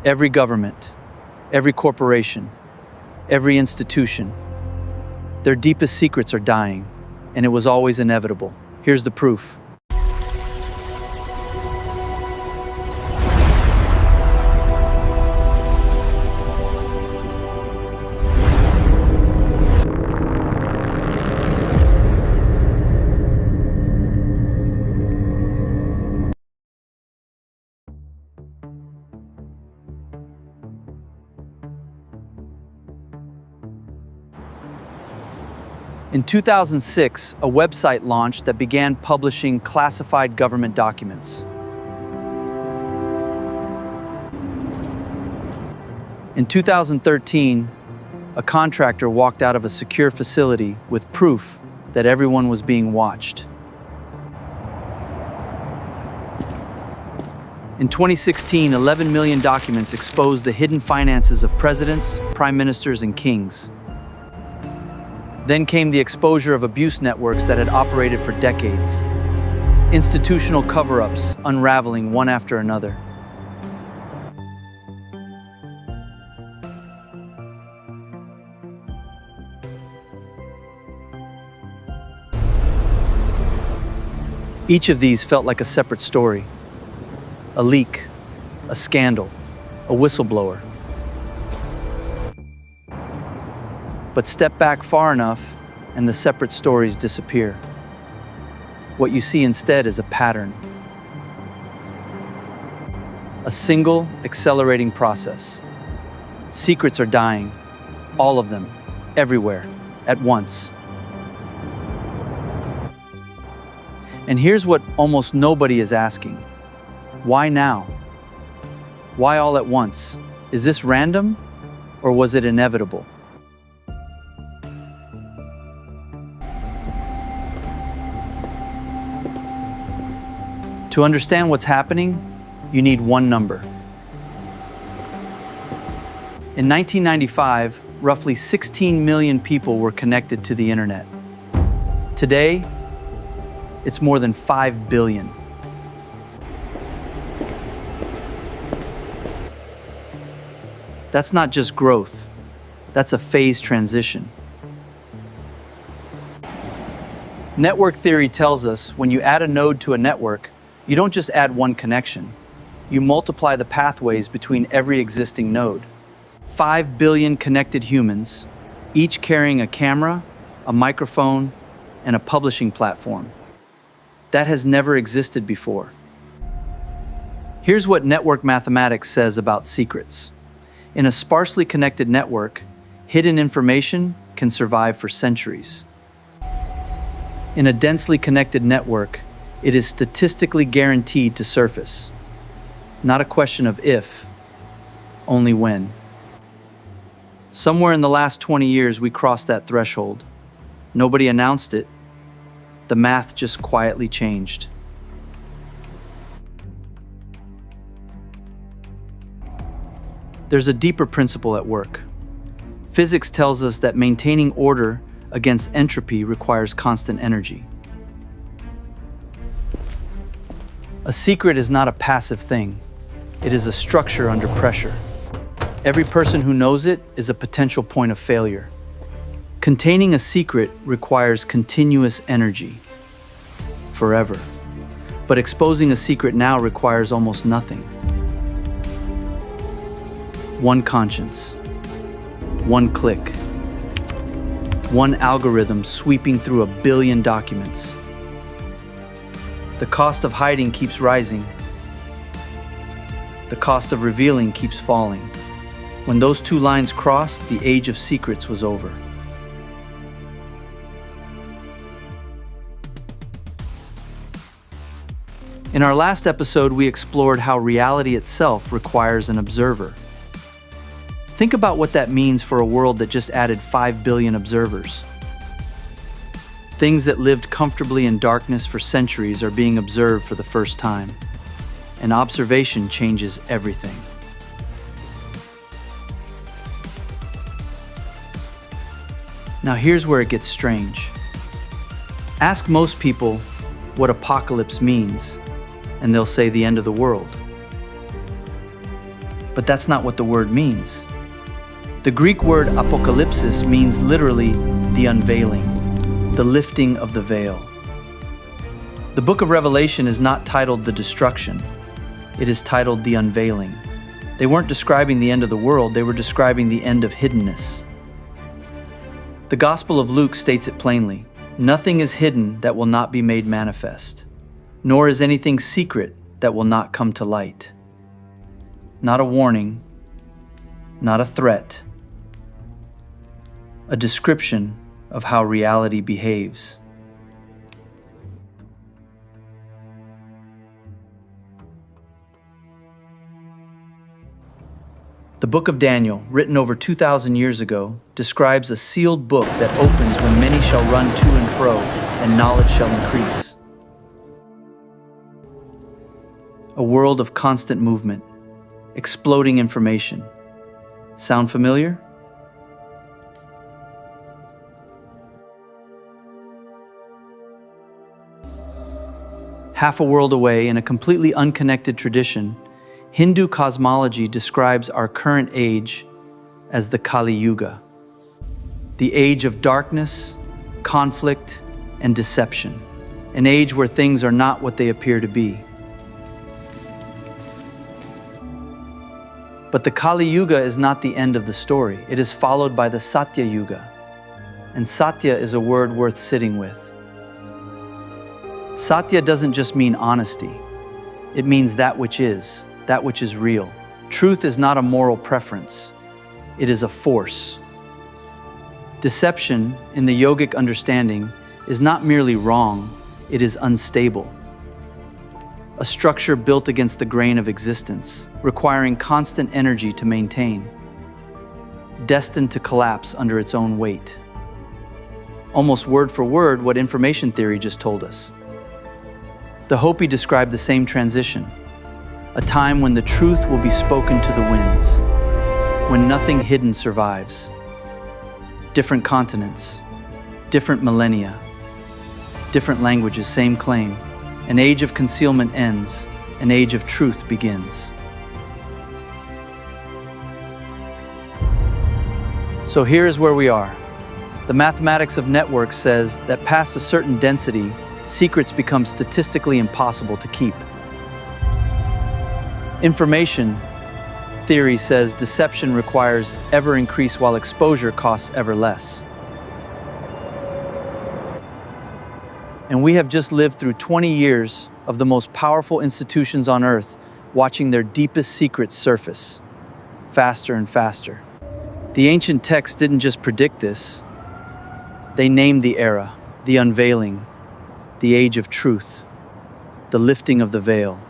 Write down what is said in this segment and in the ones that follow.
Every government, every corporation, every institution, their deepest secrets are dying, and it was always inevitable. Here's the proof. In 2006, a website launched that began publishing classified government documents. In 2013, a contractor walked out of a secure facility with proof that everyone was being watched. In 2016, 11 million documents exposed the hidden finances of presidents, prime ministers, and kings. Then came the exposure of abuse networks that had operated for decades. Institutional cover-ups unraveling one after another. Each of these felt like a separate story. A leak, a scandal, a whistleblower. But step back far enough, and the separate stories disappear. What you see instead is a pattern. A single, accelerating process. Secrets are dying, all of them, everywhere, at once. And here's what almost nobody is asking. Why now? Why all at once? Is this random, or was it inevitable? To understand what's happening, you need one number. In 1995, roughly 16 million people were connected to the internet. Today, it's more than 5 billion. That's not just growth, that's a phase transition. Network theory tells us when you add a node to a network, you don't just add one connection, you multiply the pathways between every existing node. 5 billion connected humans, each carrying a camera, a microphone, and a publishing platform. That has never existed before. Here's what network mathematics says about secrets. In a sparsely connected network, hidden information can survive for centuries. In a densely connected network, it is statistically guaranteed to surface. Not a question of if, only when. Somewhere in the last 20 years, we crossed that threshold. Nobody announced it. The math just quietly changed. There's a deeper principle at work. Physics tells us that maintaining order against entropy requires constant energy. A secret is not a passive thing. It is a structure under pressure. Every person who knows it is a potential point of failure. Containing a secret requires continuous energy, forever. But exposing a secret now requires almost nothing. One conscience, one click, one algorithm sweeping through 1 billion documents. The cost of hiding keeps rising. The cost of revealing keeps falling. When those two lines crossed, the age of secrets was over. In our last episode, we explored how reality itself requires an observer. Think about what that means for a world that just added 5 billion observers. Things that lived comfortably in darkness for centuries are being observed for the first time. And observation changes everything. Now here's where it gets strange. Ask most people what apocalypse means, and they'll say the end of the world. But that's not what the word means. The Greek word apocalypsis means literally the unveiling, the lifting of the veil. The book of Revelation is not titled the destruction. It is titled the unveiling. They weren't describing the end of the world, they were describing the end of hiddenness. The Gospel of Luke states it plainly. Nothing is hidden that will not be made manifest, nor is anything secret that will not come to light. Not a warning, not a threat, a description of how reality behaves. The book of Daniel, written over 2,000 years ago, describes a sealed book that opens when many shall run to and fro, and knowledge shall increase. A world of constant movement, exploding information. Sound familiar? Half a world away in a completely unconnected tradition, Hindu cosmology describes our current age as the Kali Yuga, the age of darkness, conflict, and deception, an age where things are not what they appear to be. But the Kali Yuga is not the end of the story. It is followed by the Satya Yuga, and Satya is a word worth sitting with. Satya doesn't just mean honesty. It means that which is real. Truth is not a moral preference. It is a force. Deception, in the yogic understanding, is not merely wrong, it is unstable. A structure built against the grain of existence, requiring constant energy to maintain, destined to collapse under its own weight. Almost word for word what information theory just told us. The Hopi described the same transition, a time when the truth will be spoken to the winds, when nothing hidden survives. Different continents, different millennia, different languages, same claim. An age of concealment ends, an age of truth begins. So here is where we are. The mathematics of networks says that past a certain density, secrets become statistically impossible to keep. Information theory says deception requires ever increase while exposure costs ever less. And we have just lived through 20 years of the most powerful institutions on earth watching their deepest secrets surface, faster and faster. The ancient texts didn't just predict this, they named the era, the unveiling, the age of truth, the lifting of the veil.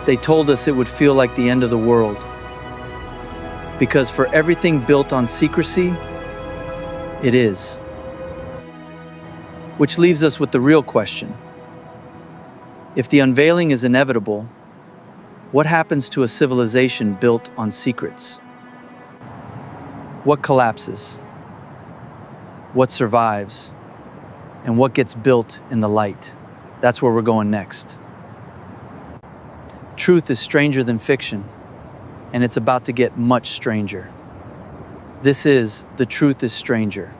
They told us it would feel like the end of the world. Because for everything built on secrecy, it is. Which leaves us with the real question. If the unveiling is inevitable, what happens to a civilization built on secrets? What collapses? What survives? And what gets built in the light? That's where we're going next. Truth is stranger than fiction, and it's about to get much stranger. This is The Truth is Stranger.